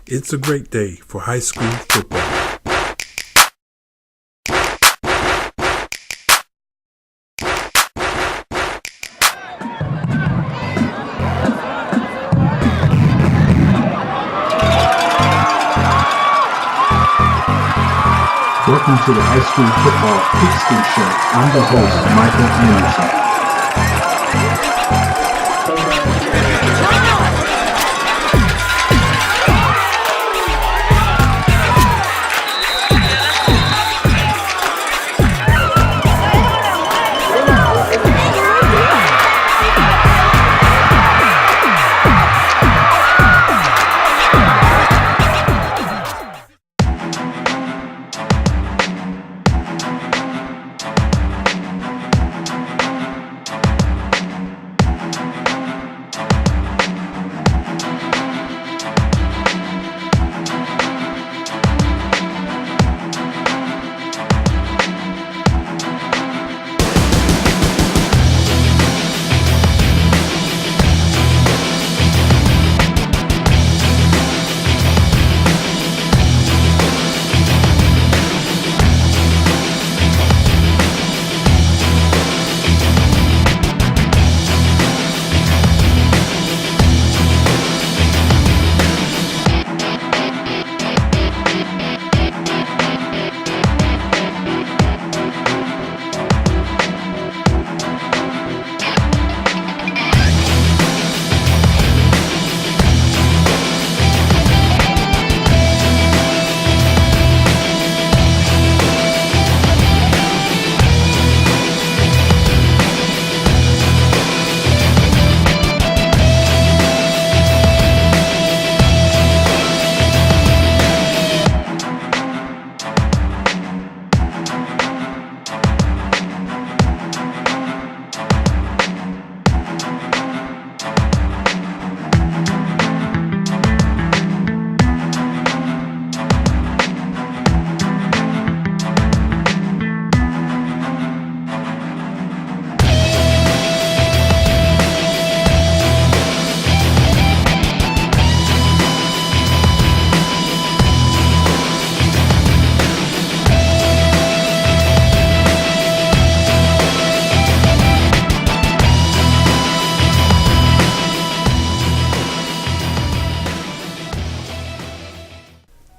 It's a great day for high school football. Welcome to the High School Football Pigskin Show. I'm the host, Michael Anderson.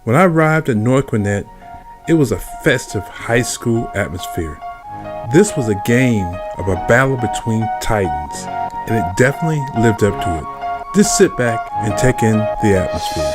When I arrived at North Gwinnett, it was a festive high school atmosphere. This was a game of a battle between titans, and it definitely lived up to it. Just sit back and take in the atmosphere.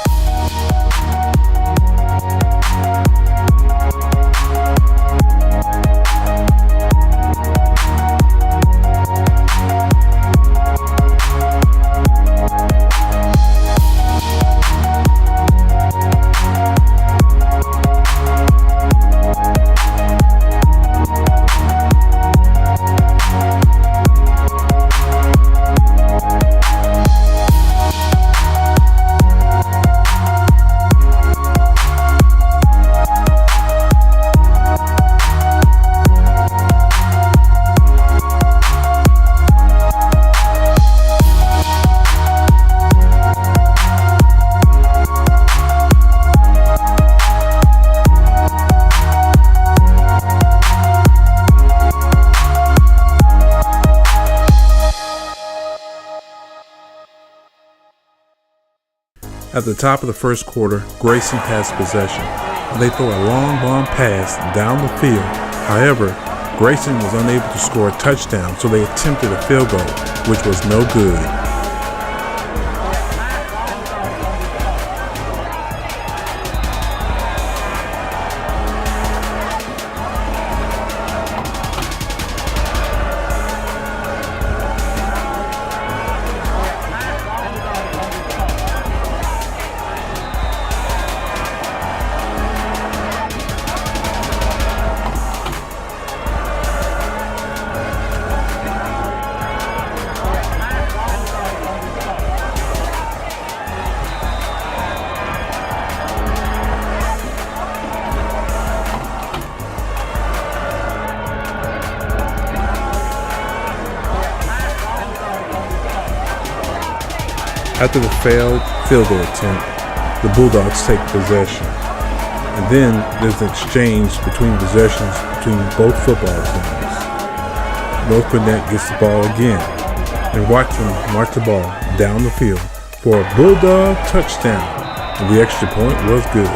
At the top of the first quarter, Grayson has possession. They throw a long bomb pass down the field. However, Grayson was unable to score a touchdown, so they attempted a field goal, which was no good. After the failed field goal attempt, the Bulldogs take possession. And then there's an exchange between possessions between both football teams. North Gwinnett gets the ball again, and watch them march the ball down the field for a Bulldog touchdown, and the extra point was good.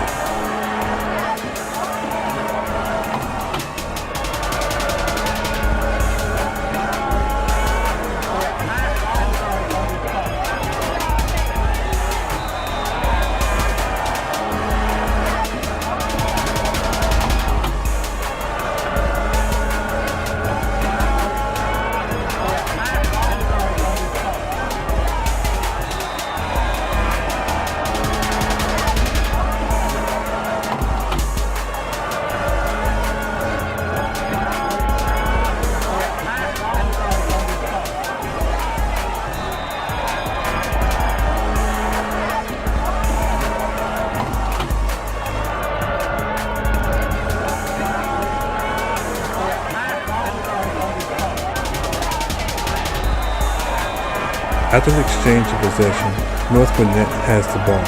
After the exchange of possession, North Gwinnett has the ball.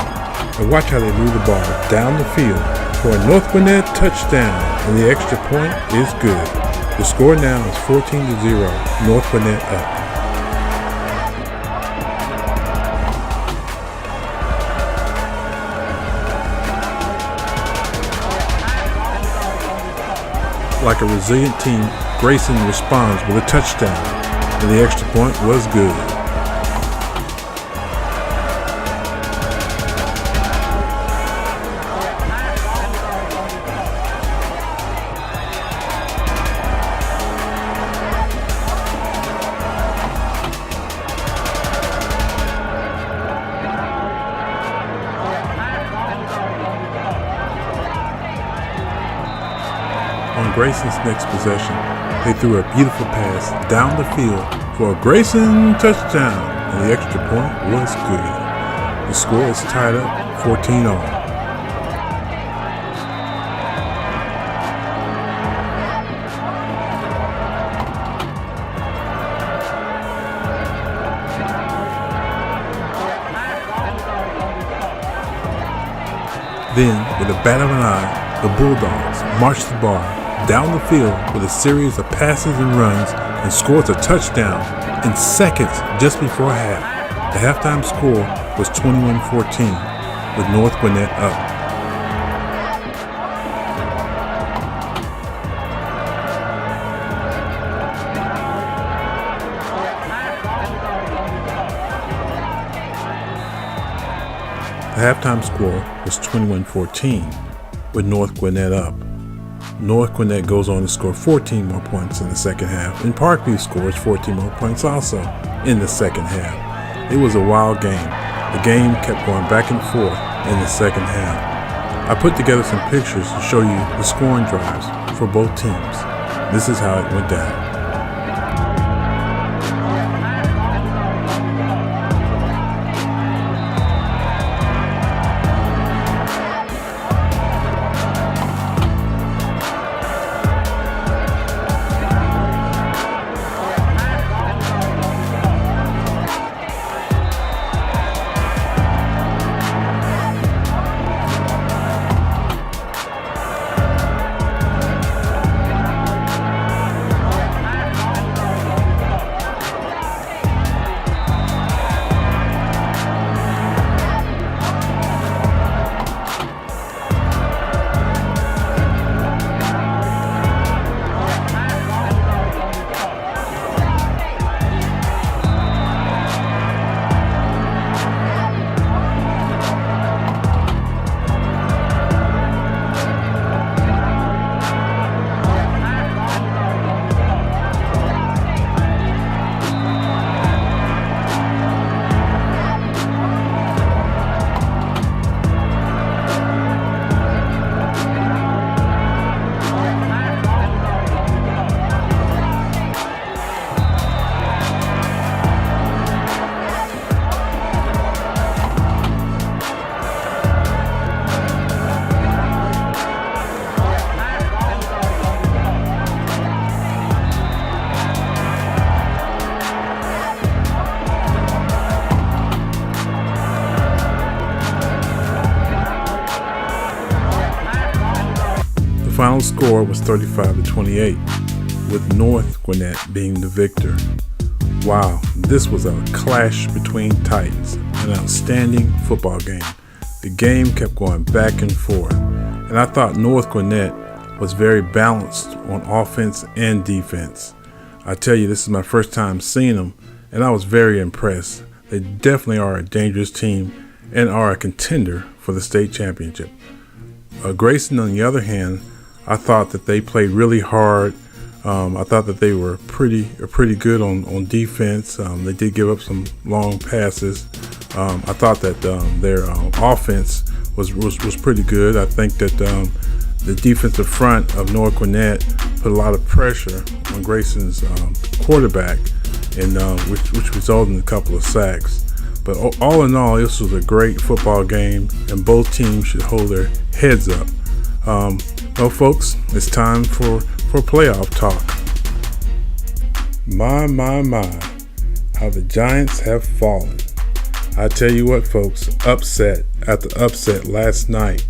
And watch how they move the ball down the field for a North Gwinnett touchdown, and the extra point is good. The score now is 14-0, North Gwinnett up. Like a resilient team, Grayson responds with a touchdown, and the extra point was good. On Grayson's next possession, they threw a beautiful pass down the field for a Grayson touchdown, and the extra point was good. The score is tied up 14-all. Then, with a bat of an eye, the Bulldogs marched the ball down the field with a series of passes and runs and scores a touchdown in seconds just before half. The halftime score was 21-14, with North Gwinnett up. The halftime score was 21-14, with North Gwinnett up. North Gwinnett goes on to score 14 more points in the second half, and Parkview scores 14 more points also in the second half. It was a wild game. The game kept going back and forth in the second half. I put together some pictures to show you the scoring drives for both teams. This is how it went down. final score was 35-28, with North Gwinnett being the victor. Wow, this was a clash between Titans, an outstanding football game. The game kept going back and forth, and I thought North Gwinnett was very balanced on offense and defense. I tell you, this is my first time seeing them, and I was very impressed. They definitely are a dangerous team and are a contender for the state championship. Grayson, on the other hand, I thought that they played really hard. I thought that they were pretty good on defense. They did give up some long passes. I thought that their offense was pretty good. I think that the defensive front of North Gwinnett put a lot of pressure on Grayson's quarterback, and which resulted in a couple of sacks. But all in all, this was a great football game, and both teams should hold their heads up. Well, folks, it's time for playoff talk. My, how the Giants have fallen. I tell you what, folks, upset after upset last night.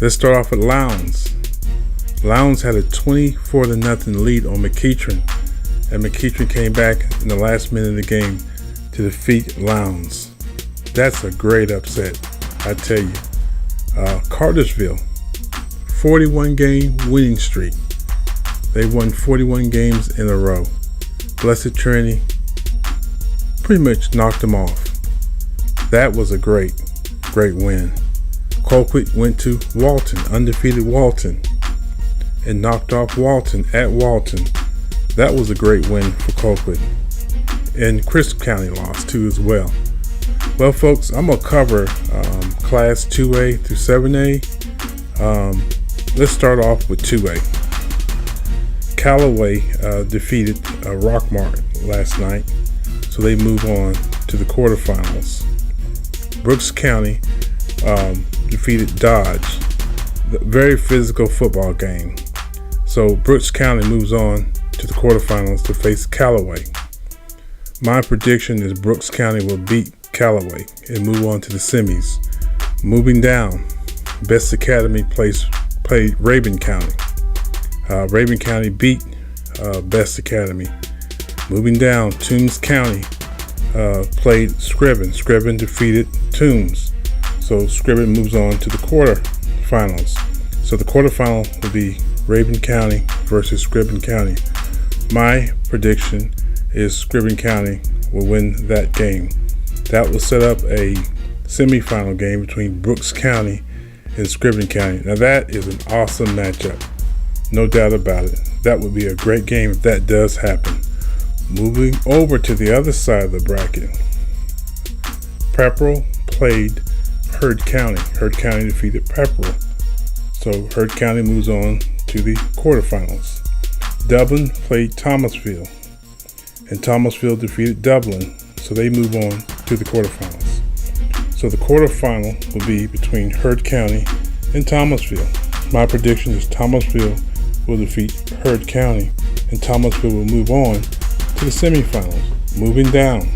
Let's start off with Lowndes. Lowndes had a 24-0 lead on McEachern, and McEachern came back in the last minute of the game to defeat Lowndes. That's a great upset, I tell you. Cartersville, 41-game winning streak. They won 41 games in a row. Blessed Trinity pretty much knocked them off. That was a great win. Colquitt went to Walton, undefeated Walton, and knocked off Walton at Walton. That was a great win for Colquitt. And Crisp County lost too as well. Well, folks, I'm going to cover Class 2A through 7A. Let's start off with 2A. Callaway defeated Rockmart last night, so they move on to the quarterfinals. Brooks County defeated Dodge. Very physical football game. So Brooks County moves on to the quarterfinals to face Callaway. My prediction is Brooks County will beat Callaway and move on to the semis. Moving down, Best Academy played Rabun County. Rabun County beat Best Academy. Moving down, Toombs County played Scriven. Scriven defeated Toombs. So Scriven moves on to the quarterfinals. So the quarterfinal will be Rabun County versus Scriven County. My prediction is Scriven County will win that game. That will set up a semifinal game between Brooks County and Scriven County. Now that is an awesome matchup. No doubt about it. That would be a great game if that does happen. Moving over to the other side of the bracket. Pepperell played Heard County. Heard County defeated Pepperell. So Heard County moves on to the quarterfinals. Dublin played Thomasville, and Thomasville defeated Dublin. So they move on to the quarterfinals. So the quarterfinal will be between Heard County and Thomasville. My prediction is Thomasville will defeat Heard County, and Thomasville will move on to the semifinals. Moving down,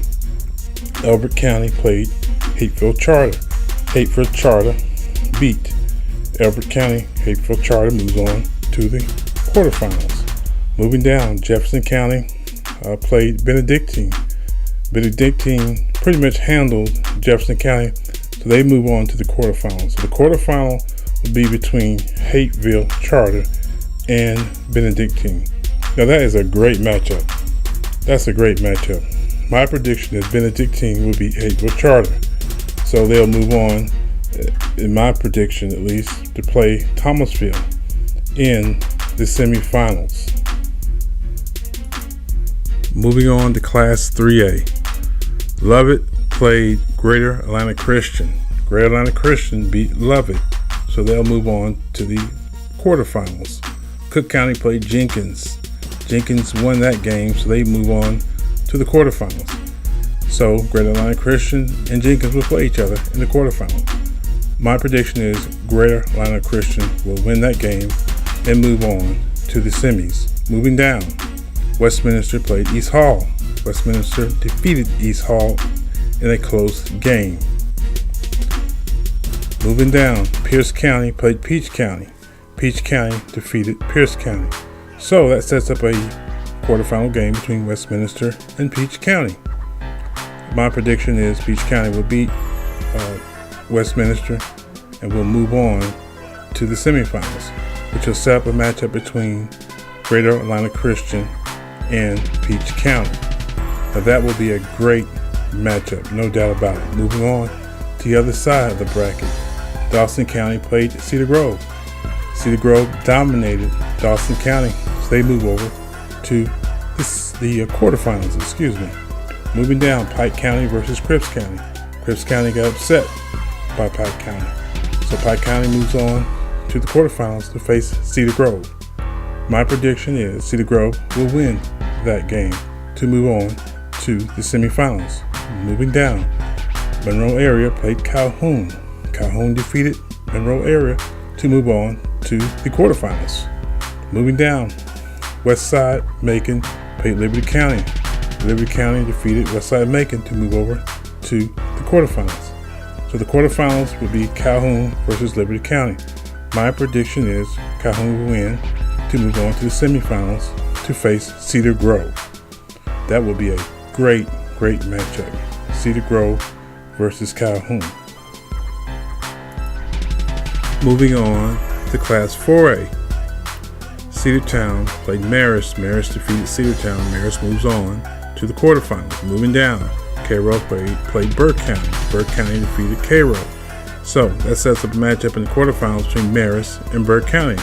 Elbert County played Hateville Charter. Hateville Charter beat Elbert County. Hateville Charter moves on to the quarterfinals. Moving down, Jefferson County played Benedictine. Benedictine pretty much handled Jefferson County, so they move on to the quarterfinals. So the quarterfinal will be between Hateville Charter and Benedictine. Now that is a great matchup. That's a great matchup. My prediction is Benedictine will beat Hateville Charter. So they'll move on, in my prediction at least, to play Thomasville in the semifinals. Moving on to Class 3A. Lovett played Greater Atlanta Christian. Greater Atlanta Christian beat Lovett, so they'll move on to the quarterfinals. Cook County played Jenkins. Jenkins won that game, so they move on to the quarterfinals. So Greater Atlanta Christian and Jenkins will play each other in the quarterfinals. My prediction is Greater Atlanta Christian will win that game and move on to the semis. Moving down, Westminster played East Hall. Westminster defeated East Hall in a close game. Moving down, Pierce County played Peach County. Peach County defeated Pierce County. So that sets up a quarterfinal game between Westminster and Peach County. My prediction is Peach County will beat Westminster and will move on to the semifinals, which will set up a matchup between Greater Atlanta Christian and Peach County. Now that will be a great matchup, no doubt about it. Moving on to the other side of the bracket, Dawson County played Cedar Grove. Cedar Grove dominated Dawson County, so they move over to the quarterfinals. Moving down, Pike County versus Cripps County. Cripps County got upset by Pike County, so Pike County moves on to the quarterfinals to face Cedar Grove. My prediction is Cedar Grove will win that game to move on to the semifinals. Moving down, Monroe area played Calhoun. Calhoun defeated Monroe area to move on to the quarterfinals. Moving down, Westside Macon played Liberty County. Liberty County defeated Westside Macon to move over to the quarterfinals. So the quarterfinals will be Calhoun versus Liberty County. My prediction is Calhoun will win to move on to the semifinals to face Cedar Grove. That will be a great matchup. Cedar Grove versus Calhoun. Moving on to Class 4A. Cedartown played Marist. Marist defeated Cedartown. Marist moves on to the quarterfinals. Moving down, Cairo played Burke County. Burke County defeated Cairo. So that sets up a matchup in the quarterfinals between Marist and Burke County.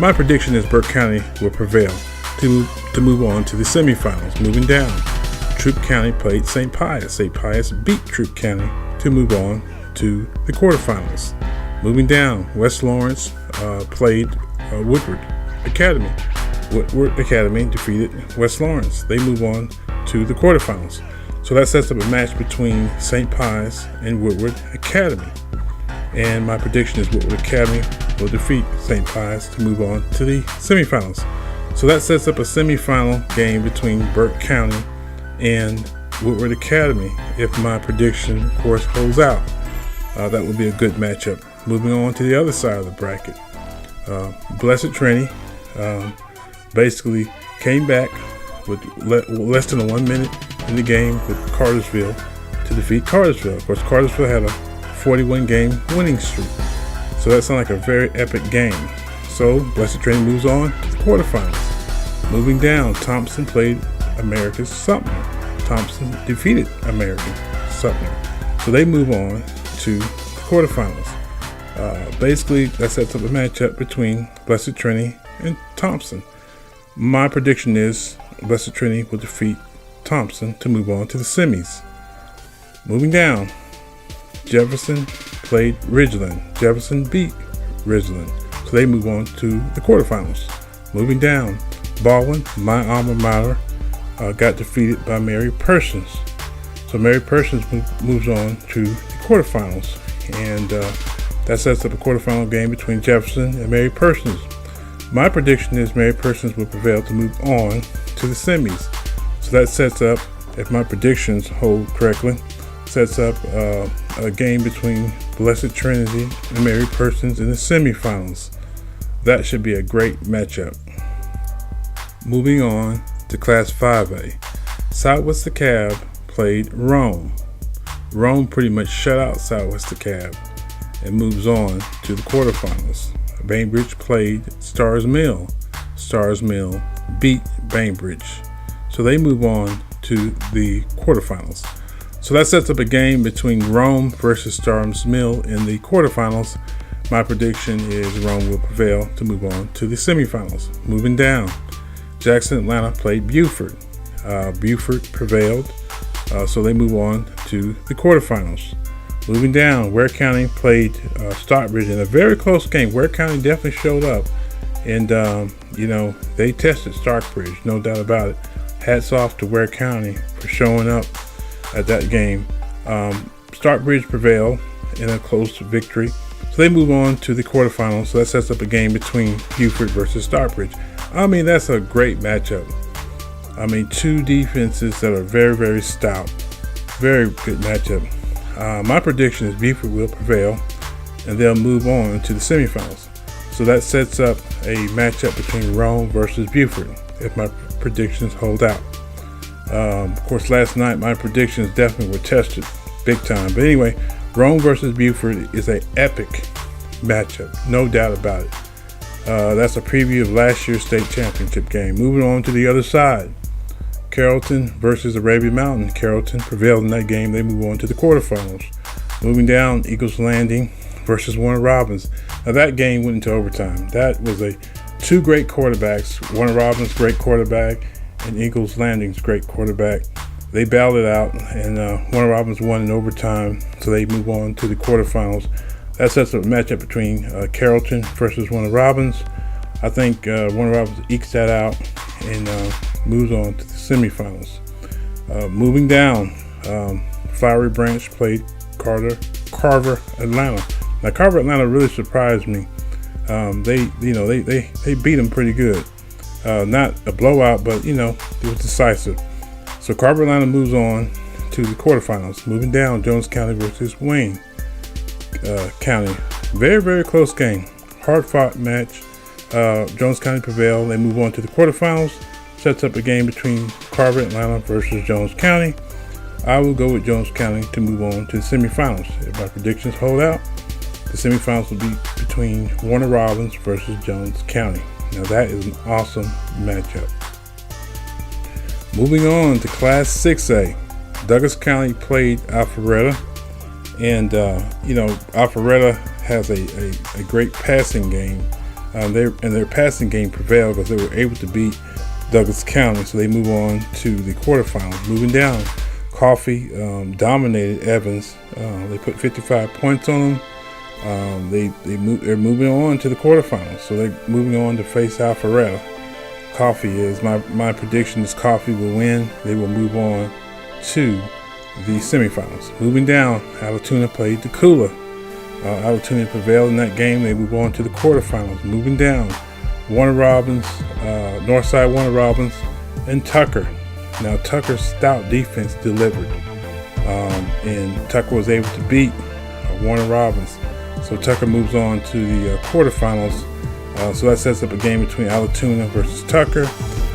My prediction is Burke County will prevail to move on to the semifinals. Moving down, Troup County played St. Pius. St. Pius beat Troup County to move on to the quarterfinals. Moving down, West Lawrence played Woodward Academy. Woodward Academy defeated West Lawrence. They move on to the quarterfinals. So that sets up a match between St. Pius and Woodward Academy. And my prediction is Woodward Academy will defeat St. Pius to move on to the semifinals. So that sets up a semifinal game between Burke County and Woodward Academy. If my prediction, of course, holds out, that would be a good matchup. Moving on to the other side of the bracket, Blessed Trinity basically came back with less than 1 minute in the game with Cartersville to defeat Cartersville. Of course, Cartersville had a 41-game winning streak, so that sounded like a very epic game. So Blessed Trinity moves on to the quarterfinals. Moving down, Thompson played America's Sumter. Thompson defeated American Sumter, so they move on to the quarterfinals. Basically, that sets up a matchup between Blessed Trinity and Thompson. My prediction is Blessed Trinity will defeat Thompson to move on to the semis. Moving down, Jefferson played Ridgeland. Jefferson beat Ridgeland, so they move on to the quarterfinals. Moving down, Baldwin, my alma mater, got defeated by Mary Persons. So Mary Persons moves on to the quarterfinals, and that sets up a quarterfinal game between Jefferson and Mary Persons. My prediction is Mary Persons will prevail to move on to the semis. So that sets up, if my predictions hold correctly, sets up a game between Blessed Trinity and Mary Persons in the semifinals. That should be a great matchup. Moving on to Class 5A. Southwest DeKalb played Rome. Rome pretty much shut out Southwest DeKalb and moves on to the quarterfinals. Bainbridge played Stars Mill. Stars Mill beat Bainbridge, so they move on to the quarterfinals. So that sets up a game between Rome versus Stars Mill in the quarterfinals. My prediction is Rome will prevail to move on to the semifinals. Moving down, Jackson Atlanta played Beaufort. Beaufort prevailed, so they move on to the quarterfinals. Moving down, Ware County played Stockbridge in a very close game. Ware County definitely showed up, and they tested Stockbridge, no doubt about it. Hats off to Ware County for showing up at that game. Stockbridge prevailed in a close victory, so they move on to the quarterfinals. So that sets up a game between Beaufort versus Stockbridge. I mean, that's a great matchup. I mean, two defenses that are very, very stout. Very good matchup. My prediction is Beaufort will prevail, and they'll move on to the semifinals. So that sets up a matchup between Rome versus Buford, if my predictions hold out. Of course, last night my predictions definitely were tested big time. But anyway, Rome versus Buford is an epic matchup, no doubt about it. That's a preview of last year's state championship game. Moving on to the other side, Carrollton versus Arabian Mountain. Carrollton prevailed in that game. They move on to the quarterfinals. Moving down, Eagles Landing versus Warner Robins. Now that game went into overtime. That was two great quarterbacks. Warner Robins, great quarterback, and Eagles Landing's great quarterback. They battled it out, and Warner Robins won in overtime, so they move on to the quarterfinals. That sets up a matchup between Carrollton versus Warner Robins. I think Warner Robins ekes that out and moves on to the semifinals. Moving down, Flowery Branch played Carver Atlanta. Now Carver Atlanta really surprised me. They beat them pretty good. Not a blowout, but it was decisive. So Carver Atlanta moves on to the quarterfinals. Moving down, Jones County versus Wayne County. Very, very close game. Hard-fought match. Jones County prevailed. They move on to the quarterfinals. Sets up a game between Carver Atlanta versus Jones County. I will go with Jones County to move on to the semifinals. If my predictions hold out, the semifinals will be between Warner Robins versus Jones County. Now that is an awesome matchup. Moving on to Class 6A, Douglas County played Alpharetta, and Alpharetta has a great passing game. Their passing game prevailed because they were able to beat Douglas County, so they move on to the quarterfinals. Moving down, Coffee dominated Evans. They put 55 points on them. They're moving on to the quarterfinals, so they're moving on to face Alpharetta. Coffee is my prediction is Coffee will win. They will move on to the semifinals. Moving down, Allatoona played Decula. Allatoona prevailed in that game. They move on to the quarterfinals. Moving down, Warner Robins, Northside Warner Robins, and Tucker. Now Tucker's stout defense delivered, and Tucker was able to beat Warner Robins. So Tucker moves on to the quarterfinals. So that sets up a game between Allatoona versus Tucker.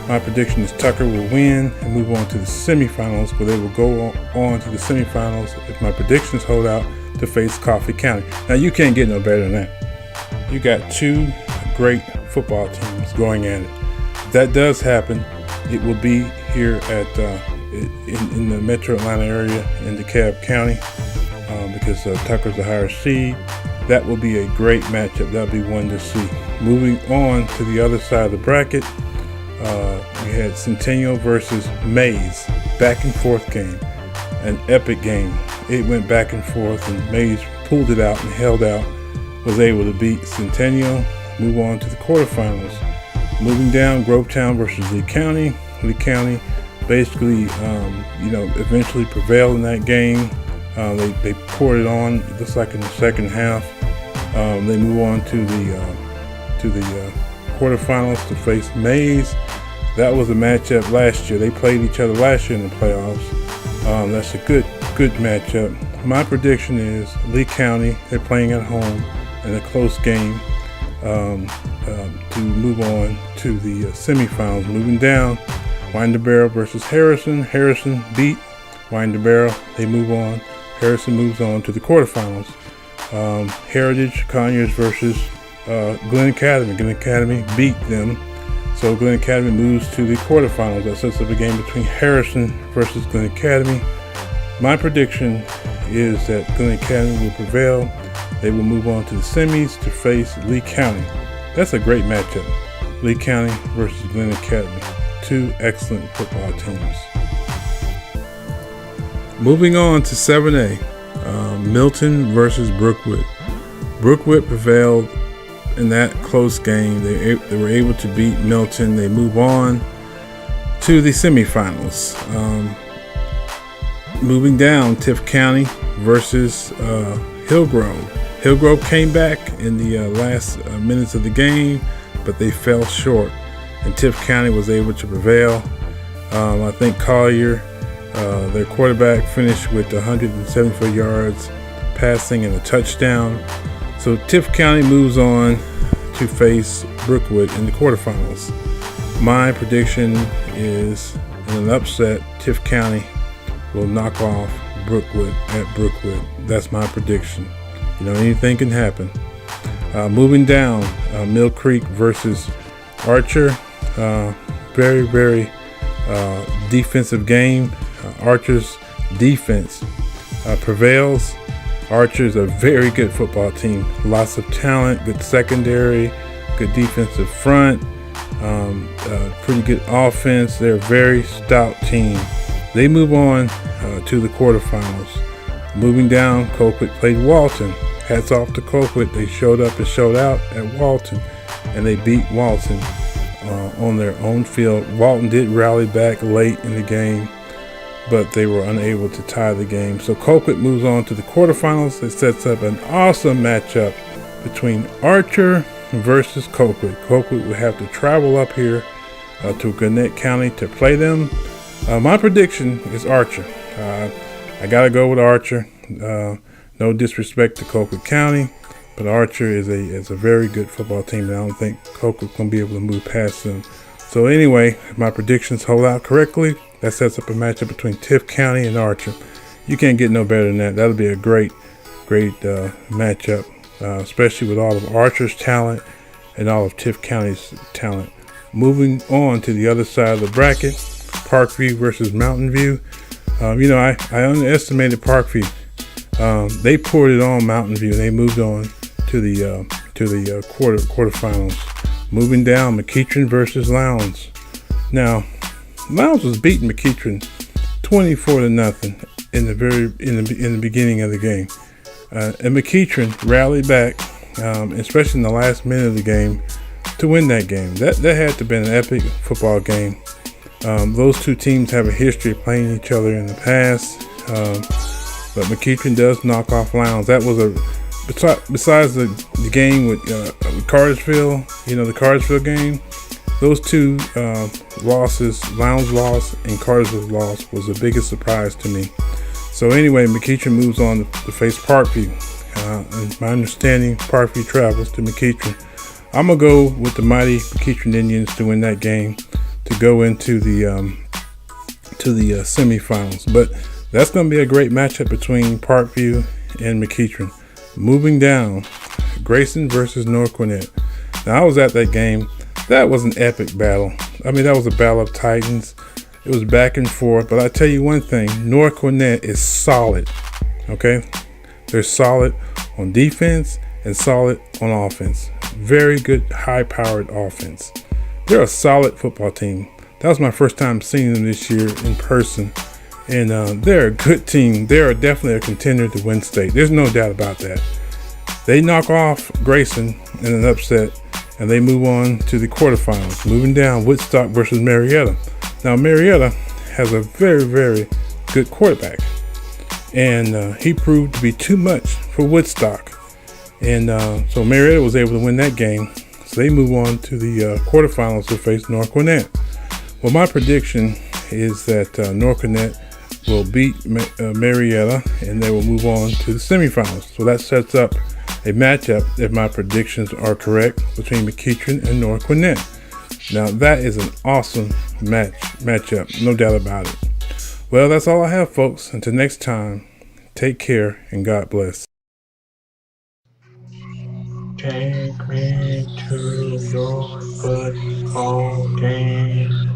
My prediction is Tucker will win and move on to the semifinals, where they will go on to the semifinals, if my predictions hold out, to face Coffee County. Now you can't get no better than that. You got two great football teams going at it. If that does happen, it will be here at in the Metro Atlanta area in DeKalb County, because Tucker's a higher seed. That will be a great matchup. That'll be one to see. Moving on to the other side of the bracket, we had Centennial versus Mays, back and forth game, an epic game. It went back and forth, and Mays pulled it out and held out, was able to beat Centennial, move on to the quarterfinals. Moving down, Grovetown versus Lee County. Lee County basically, eventually prevailed in that game. They poured it on. It looks like in the second half. They move on to the quarterfinals to face Mays. That was a matchup last year. They played each other last year in the playoffs. That's a good matchup. My prediction is Lee County. They're playing at home in a close game to move on to the semifinals. Moving down, Winder Barrow versus Harrison. Harrison beat Winder Barrow. They move on. Harrison moves on to the quarterfinals. Heritage Conyers versus Gwinnett Academy. Gwinnett Academy beat them, so Gwinnett Academy moves to the quarterfinals. That sets up a game between Harrison versus Gwinnett Academy. My prediction is that Gwinnett Academy will prevail. They will move on to the semis to face Lee County. That's a great matchup. Lee County versus Gwinnett Academy. Two excellent football teams. Moving on to 7A, Milton versus Brookwood. Brookwood prevailed in that close game. They were able to beat Milton. They move on to the semifinals. Moving down, Tift County versus Hillgrove. Hillgrove came back in the last minutes of the game, but they fell short, and Tift County was able to prevail. I think Collier, their quarterback, finished with 174 yards passing and a touchdown. So Tift County moves on to face Brookwood in the quarterfinals. My prediction is in an upset, Tift County will knock off Brookwood at Brookwood. That's my prediction. You know, anything can happen. Moving down, Mill Creek versus Archer. Very, very defensive game. Archer's defense prevails. Archer's a very good football team. Lots of talent, good secondary, good defensive front, pretty good offense. They're a very stout team. They move on to the quarterfinals. Moving down, Colquitt played Walton. Hats off to Colquitt. They showed up and showed out at Walton, and they beat Walton on their own field. Walton did rally back late in the game, but they were unable to tie the game. So Colquitt moves on to the quarterfinals. It sets up an awesome matchup between Archer versus Colquitt. Colquitt would have to travel up here to Gwinnett County to play them. My prediction is Archer. I got to go with Archer. No disrespect to Colquitt County, but Archer is a very good football team, and I don't think Colquitt's going to be able to move past them. So anyway, if my predictions hold out correctly, that sets up a matchup between Tift County and Archer. You can't get no better than that. That'll be a great matchup, especially with all of Archer's talent and all of Tift County's talent. Moving on to the other side of the bracket, Parkview versus Mountain View. I underestimated Parkview. They poured it on Mountain View. They moved on to the quarterfinals. Moving down, McEachern versus Lowndes. Now, Lowndes was beating McEachern 24-0 in the beginning of the game, and McEachern rallied back, especially in the last minute of the game, to win that game. That had to have been an epic football game. Those two teams have a history of playing each other in the past, but McEachern does knock off Lowndes. That was besides the game with Cartersville, the Cartersville game. Those two losses, Lowndes' loss and Cartersville's loss, was the biggest surprise to me. So anyway, McEachern moves on to face Parkview. And my understanding, Parkview travels to McEachern. I'm gonna go with the mighty McEachern Indians to win that game, to go into the semifinals. But that's gonna be a great matchup between Parkview and McEachern. Moving down, Grayson versus North Gwinnett. Now I was at that game. That was an epic battle. I mean, that was a battle of titans. It was back and forth. But I tell you one thing, North Gwinnett is solid. Okay, they're solid on defense and solid on offense. Very good, high-powered offense. They're a solid football team. That was my first time seeing them this year in person, and they're a good team. They are definitely a contender to win state. There's no doubt about that. They knock off Grayson in an upset, and they move on to the quarterfinals. Moving down, Woodstock versus Marietta. Now, Marietta has a very, very good quarterback, and he proved to be too much for Woodstock. And so Marietta was able to win that game. So they move on to the quarterfinals to face North Gwinnett. Well, my prediction is that North Gwinnett will beat Marietta, and they will move on to the semifinals. So that sets up a matchup, if my predictions are correct, between McEachern and North Gwinnett. Now, that is an awesome matchup, no doubt about it. Well, that's all I have, folks. Until next time, take care and God bless. Take me to your football game.